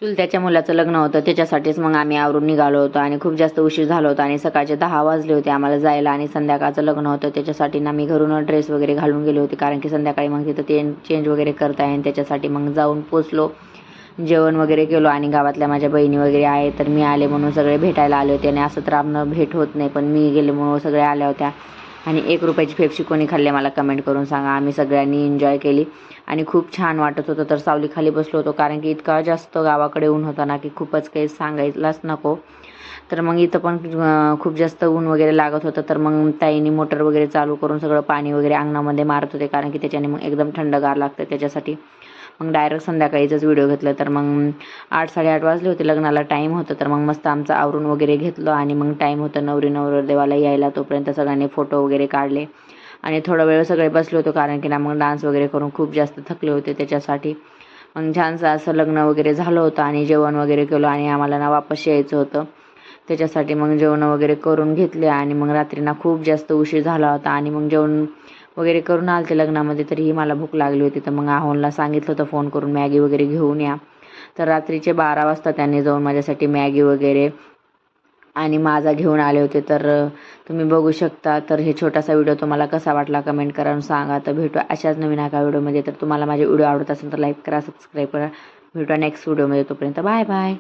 चुलत्याच्या मुलाचं लग्न होतं, त्याच्यासाठीच मग आम्ही आवरून निघालो होतो आणि खूप जास्त उशीर झाला होता आणि सकाळचे 10 वाजले होते आम्हाला जायला आणि संध्याकाळचं लग्न होतं. त्याच्यासाठी ना मी घरून ड्रेस वगैरे घालून गेले होते, कारण की संध्याकाळी मग तिथं ते चेंज वगैरे करता येईल. त्याच्यासाठी मग जाऊन पोचलो, जेवण वगैरे केलो आणि गावातल्या माझ्या बहिणी वगैरे आहे तर मी आले म्हणून सगळे भेटायला आले होते. आणि असं तर आमनं भेट होत नाही, पण मी गेले म्हणून सगळे आल्या होत्या. आणि 1 रुपयाची पेप्सी कोणी खाल्ली मला कमेंट करून सांगा. आम्ही सगळ्यांनी एन्जॉय केली आणि खूप छान वाटत होतं. तर सावलीखाली बसलो होतो, कारण की इतका जास्त गावाकडे ऊन होता ना की खूपच काही सांगायलाच नको. तर मग इथं पण खूप जास्त ऊन वगैरे लागत होतं. तर मग ताईंनी मोटर वगैरे चालू करून सगळं पाणी वगैरे अंगणामध्ये मारत होते, कारण की त्याच्याने मग एकदम थंडगार लागतं. त्याच्यासाठी मग डायरेक्ट संध्याकाळीचाच व्हिडिओ घेतला. तर मग 8-8:30 वाजले होते, लग्नाला टाईम होतं. तर मग मस्त आमचं आवरून वगैरे घेतलं आणि मग टाईम होतं नवरी नवरदेवाला यायला. तोपर्यंत सगळ्यांनी फोटो वगैरे काढले आणि थोडा वेळ सगळे बसले होतो, कारण की ना मग डान्स वगैरे करून खूप जास्त थकले होते. त्याच्यासाठी मग छानसं असं लग्न वगैरे झालं होतं आणि जेवण वगैरे केलं आणि आम्हाला ना वापस यायचं होतं. त्याच्यासाठी मग जेवण वगैरे करून घेतले आणि मग रात्री ना खूप जास्त उशीर झाला होता आणि मग जेवण वगैरे करून आलते लग्नामध्ये. तरीही मला भूक लागली होती, तर मग आहोनला सांगितलं होतं फोन करून मॅगी वगैरे घेऊन या. तर रात्रीचे 12 वाजता त्यांनी जाऊन माझ्यासाठी मॅगी वगैरे आणि माझा घेऊन आले होते. तर तुम्ही बघू शकता. तर हे छोटासा व्हिडिओ तुम्हाला कसा वाटला कमेंट करा आणि सांगा. तर भेटू अशाच नवीन एका व्हिडिओमध्ये. तर तुम्हाला माझे व्हिडिओ आवडत असेल तर लाईक करा, सबस्क्राईब करा. भेटूया नेक्स्ट व्हिडिओमध्ये. तोपर्यंत बाय बाय.